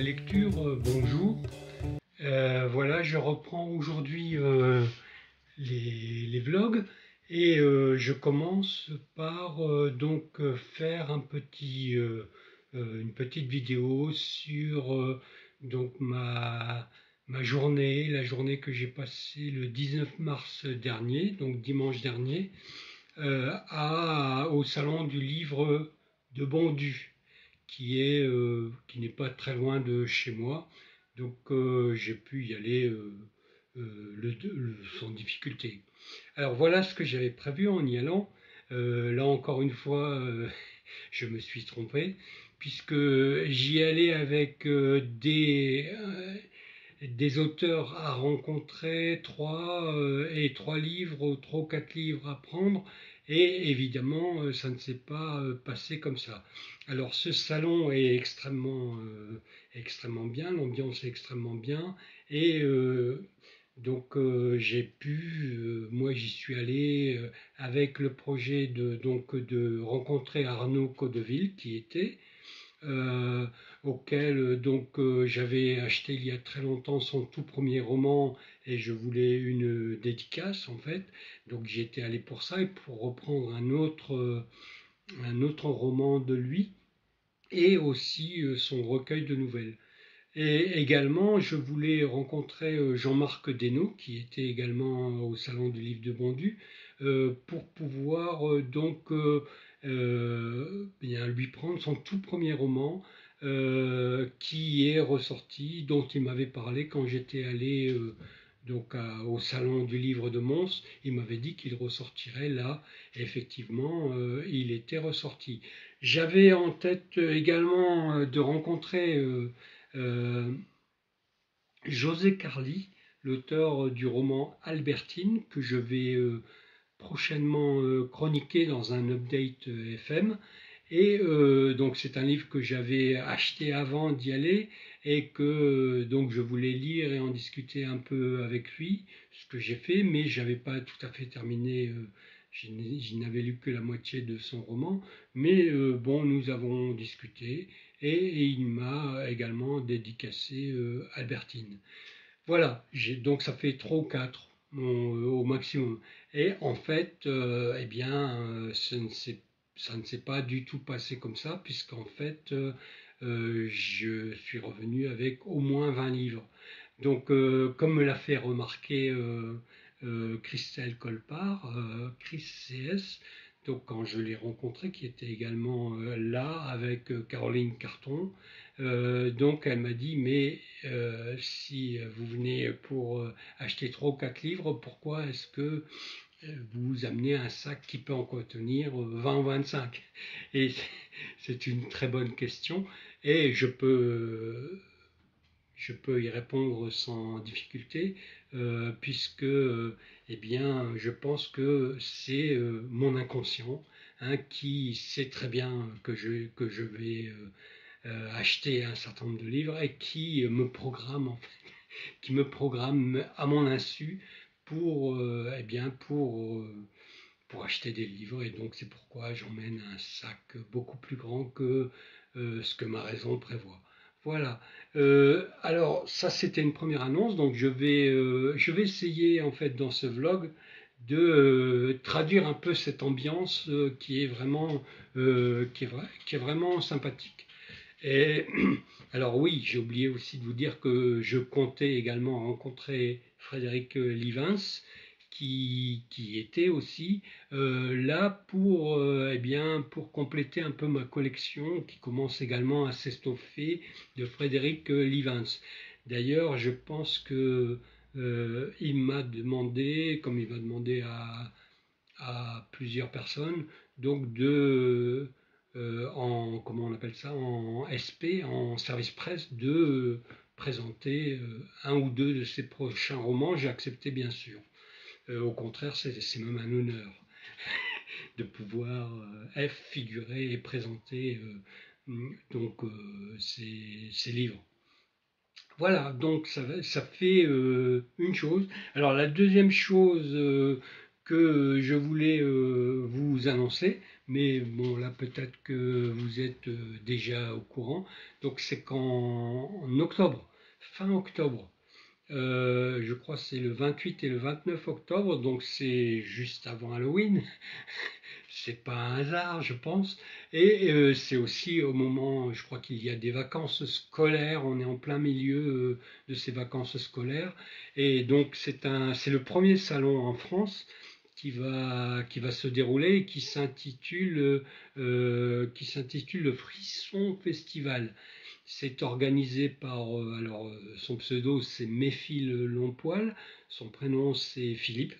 lecture, bonjour. Voilà, je reprends aujourd'hui les vlogs et je commence par faire une petite vidéo sur donc ma journée, la journée que j'ai passée le 19 mars dernier, donc dimanche dernier, au salon du livre de Bondu, qui n'est pas très loin de chez moi, donc j'ai pu y aller sans difficulté. Alors voilà ce que j'avais prévu en y allant. Là encore une fois, je me suis trompé, puisque j'y allais avec des auteurs à rencontrer, trois livres, trois ou quatre livres à prendre, et évidemment, ça ne s'est pas passé comme ça. Alors, ce salon est extrêmement bien, l'ambiance est extrêmement bien, et moi j'y suis allé avec le projet de rencontrer Arnaud Codeville, euh, j'avais acheté il y a très longtemps son tout premier roman et je voulais une dédicace en fait. Donc j'y étais allé pour ça et pour reprendre un autre roman de lui et aussi son recueil de nouvelles. Et également, je voulais rencontrer Jean-Marc Desnaux, qui était également au Salon du Livre de Bondu, pour pouvoir bien lui prendre son tout premier roman, qui est ressorti, dont il m'avait parlé quand j'étais allé au Salon du Livre de Mons. Il m'avait dit qu'il ressortirait là. Et effectivement, il était ressorti. J'avais en tête également de rencontrer euh, José Carli, l'auteur du roman Albertine, que je vais prochainement chroniquer dans un update FM. Et donc c'est un livre que j'avais acheté avant d'y aller et que donc je voulais lire et en discuter un peu avec lui, ce que j'ai fait, mais je n'avais pas tout à fait terminé. Je n'avais lu que la moitié de son roman, mais bon, nous avons discuté et il m'a également dédicacé Albertine. Voilà, donc ça fait 3 ou 4 au maximum. Et en fait, ça ne s'est pas du tout passé comme ça, puisqu'en fait, je suis revenu avec au moins 20 livres. Donc, comme me l'a fait remarquer Christelle Colpart, Chris CS, donc quand je l'ai rencontrée, qui était également là avec Caroline Carton, donc elle m'a dit, mais si vous venez pour acheter 3 ou 4 livres, pourquoi est-ce que vous amenez un sac qui peut en contenir 20 ou 25? Et c'est une très bonne question et je peux y répondre sans difficulté, puisque je pense que c'est mon inconscient, hein, qui sait très bien que je vais acheter un certain nombre de livres et qui me programme en fait, qui me programme à mon insu pour pour acheter des livres, et donc c'est pourquoi j'emmène un sac beaucoup plus grand que ce que ma raison prévoit. Voilà. Alors ça c'était une première annonce, donc je vais essayer en fait dans ce vlog de traduire un peu cette ambiance qui est vraiment sympathique. Et alors oui, j'ai oublié aussi de vous dire que je comptais également rencontrer Frédéric Livens, qui était aussi là pour, pour compléter un peu ma collection qui commence également à s'estoffer de Frédéric Livens. D'ailleurs, je pense que il m'a demandé, comme il m'a demandé à plusieurs personnes, donc comment on appelle ça, en SP, en service presse, de présenter un ou deux de ses prochains romans. J'ai accepté bien sûr. Au contraire, c'est même un honneur de pouvoir figurer et présenter ces livres. Voilà, donc ça fait une chose. Alors la deuxième chose que je voulais vous annoncer, mais bon là peut-être que vous êtes déjà au courant. Donc c'est qu'en octobre, fin octobre, je crois que c'est le 28 et le 29 octobre, donc c'est juste avant Halloween. C'est pas un hasard, je pense. Et c'est aussi au moment, je crois qu'il y a des vacances scolaires, on est en plein milieu de ces vacances scolaires. Et donc c'est le premier salon en France qui va se dérouler et qui s'intitule le Frisson Festival. C'est organisé par, son pseudo c'est Méphile Longpoil, son prénom c'est Philippe,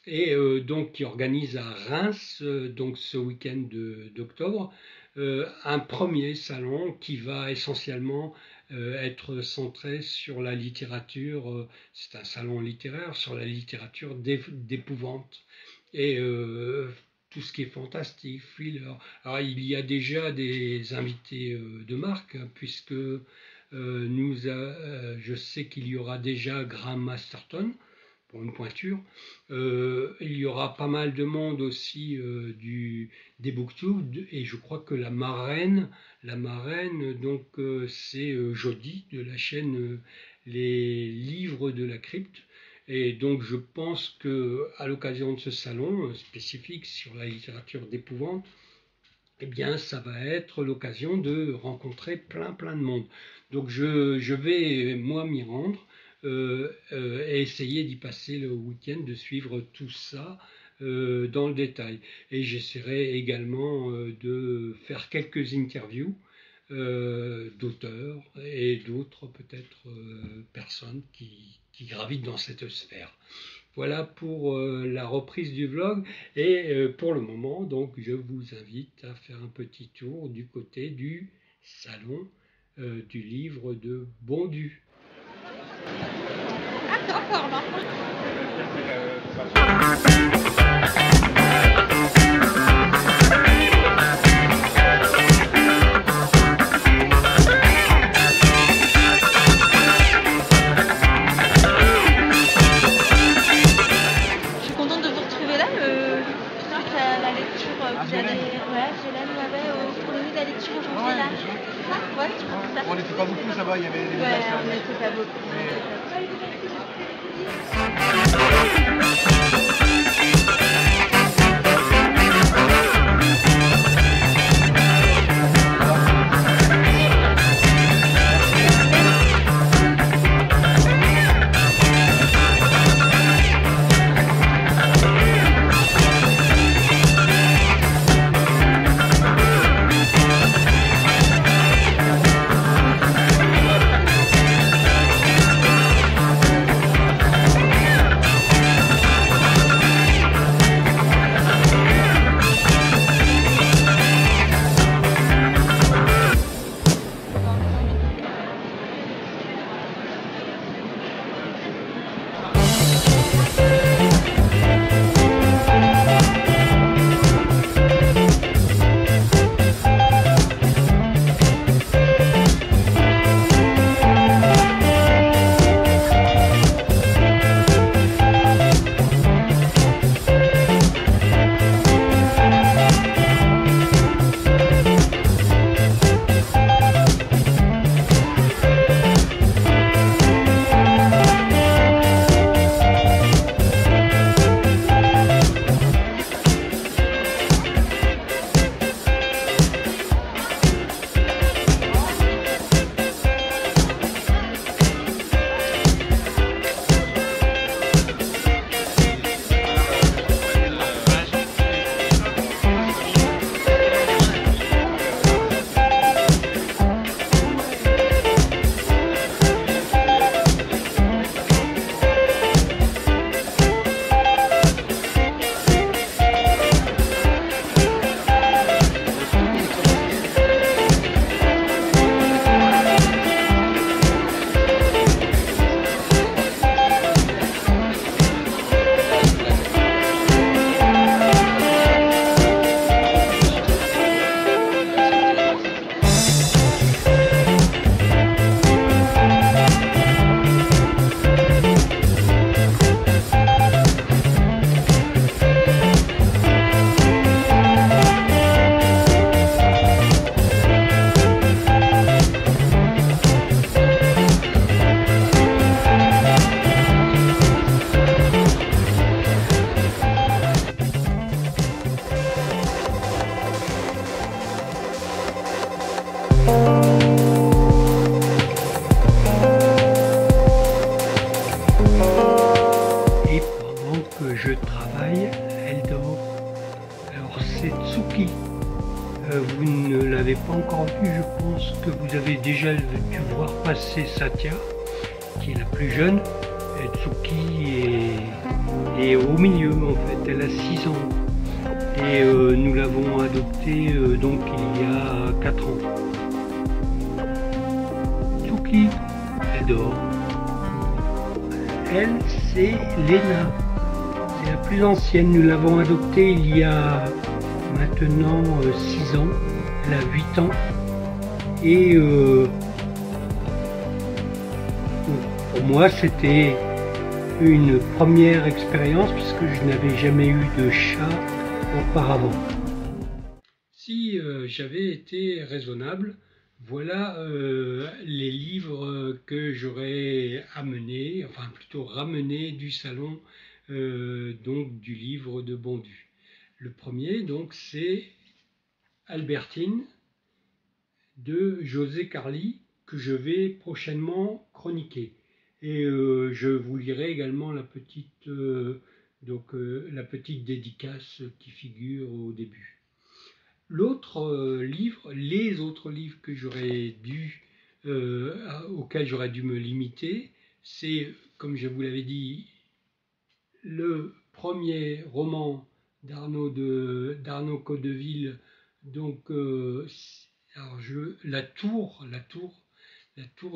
et donc qui organise à Reims, donc ce week-end d'octobre, un premier salon qui va essentiellement être centré sur la littérature, c'est un salon littéraire, sur la littérature d'épouvante, et tout ce qui est fantastique, thriller. Alors il y a déjà des invités de marque, hein, puisque je sais qu'il y aura déjà Graham Masterton, pour une pointure. Il y aura pas mal de monde aussi des Booktube, et je crois que la marraine donc c'est Jody de la chaîne Les Livres de la Crypte. Et donc je pense que à l'occasion de ce salon spécifique sur la littérature d'épouvante, eh bien ça va être l'occasion de rencontrer plein de monde. Donc je vais moi m'y rendre. Et essayer d'y passer le week-end, de suivre tout ça dans le détail. Et j'essaierai également de faire quelques interviews d'auteurs et d'autres peut-être personnes qui gravitent dans cette sphère. Voilà pour la reprise du vlog, et pour le moment donc je vous invite à faire un petit tour du côté du salon du livre de Bondu. Ah, c'est encore, non? Je suis contente de vous retrouver là. Suite à la lecture, vous allez... Ouais, pour le milieu de la lecture aujourd'hui là. C'est ça? Ouais, tu penses ça? On n'était pas beaucoup, ça va, il y avait des Ouais, on n'était pas beaucoup. c'est Tsuki. Vous ne l'avez pas encore vu, je pense que vous avez déjà dû voir passer Satya, qui est la plus jeune. Et Tsuki est au milieu, en fait, elle a 6 ans. Et nous l'avons adoptée donc il y a 4 ans. Tsuki, elle dort. Elle, c'est Lena. C'est la plus ancienne. Nous l'avons adoptée il y a maintenant 6 ans. Elle a 8 ans. Et pour moi, c'était une première expérience puisque je n'avais jamais eu de chat auparavant. Si j'avais été raisonnable, voilà les livres que j'aurais amenés, enfin plutôt ramenés du salon donc du livre de Bondu. Le premier donc c'est Albertine de José Carli que je vais prochainement chroniquer. Et je vous lirai également la petite la petite dédicace qui figure au début. L'autre livre, les autres livres que auxquels j'aurais dû me limiter, c'est, comme je vous l'avais dit, le premier roman d'Arnaud Codeville, donc la tour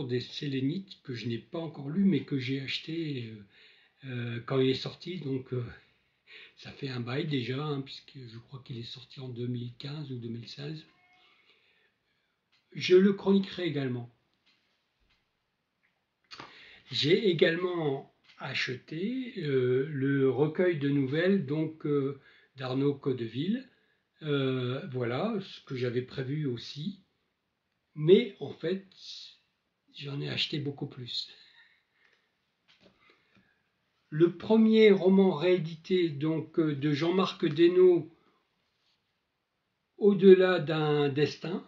des Sélénites, que je n'ai pas encore lu, mais que j'ai acheté quand il est sorti, donc ça fait un bail déjà, hein, puisque je crois qu'il est sorti en 2015 ou 2016. Je le chroniquerai également. J'ai également acheté le recueil de nouvelles donc d'Arnaud Codeville. Voilà ce que j'avais prévu aussi, mais en fait j'en ai acheté beaucoup plus. Le premier roman réédité donc de Jean-Marc Desnos, Au-delà d'un destin.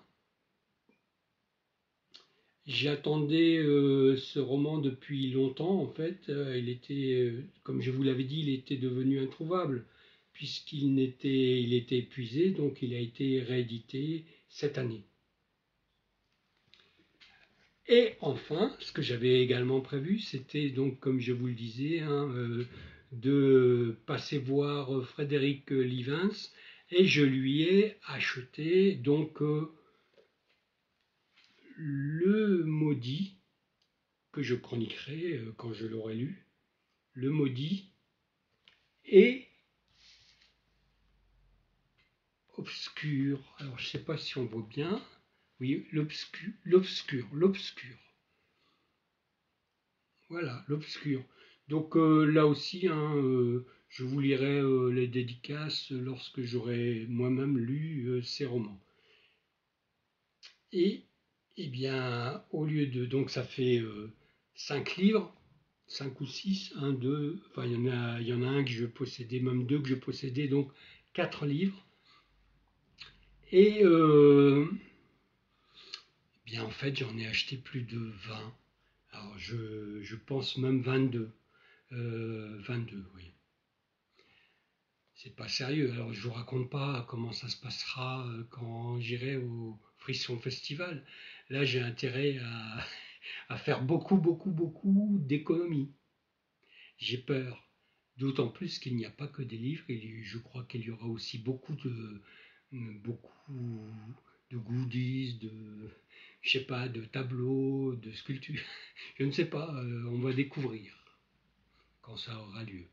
J'attendais ce roman depuis longtemps en fait. Il était, comme je vous l'avais dit, il était devenu introuvable puisqu'il était épuisé, donc il a été réédité cette année. Et enfin, ce que j'avais également prévu, c'était donc, comme je vous le disais, hein, de passer voir Frédéric Livens, et je lui ai acheté donc Le Maudit, que je chroniquerai quand je l'aurai lu, Le Maudit, et Obscur. Alors je ne sais pas si on voit bien. Oui, l'obscur. Voilà, l'obscur. Donc là aussi, hein, je vous lirai les dédicaces lorsque j'aurai moi-même lu ces romans. Et eh bien, au lieu de... Donc ça fait 5 livres, 5 ou 6, 1, 2, enfin il y en a un que je possédais, même 2 que je possédais, donc 4 livres. Et bien en fait j'en ai acheté plus de 20, alors je pense même 22, 22 oui. C'est pas sérieux, alors je vous raconte pas comment ça se passera quand j'irai au Frisson Festival. Là j'ai intérêt à faire beaucoup d'économies. J'ai peur, d'autant plus qu'il n'y a pas que des livres, et je crois qu'il y aura aussi beaucoup de goodies, je sais pas, de tableaux, de sculptures. Je ne sais pas, on va découvrir quand ça aura lieu.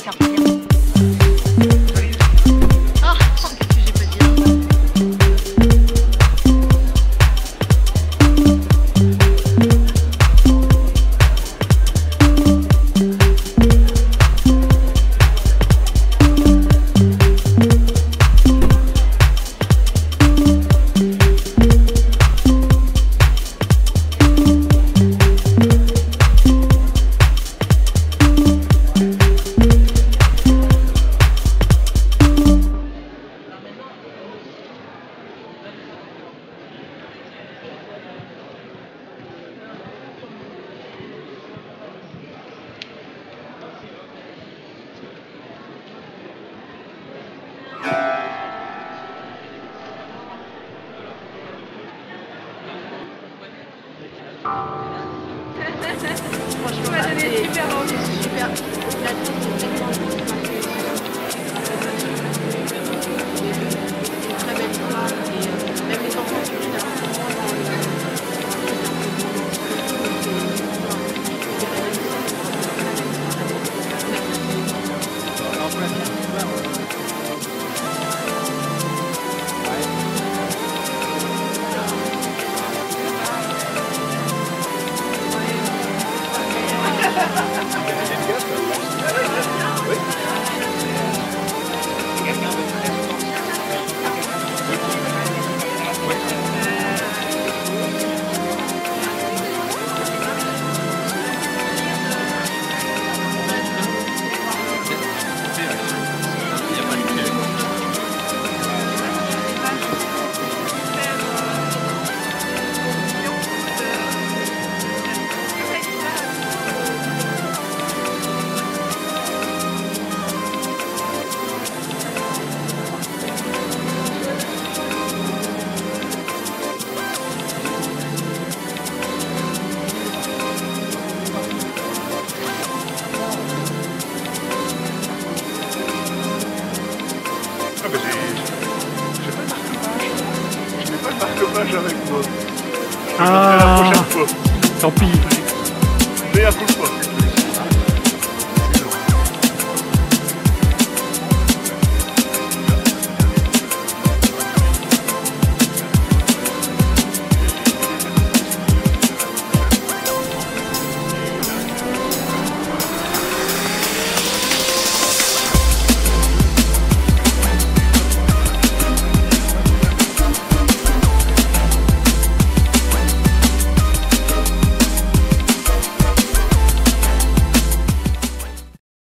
les cartes bien. Ah, qu'est-ce que j'ai pas dit. Franchement, c'est super, c'est super.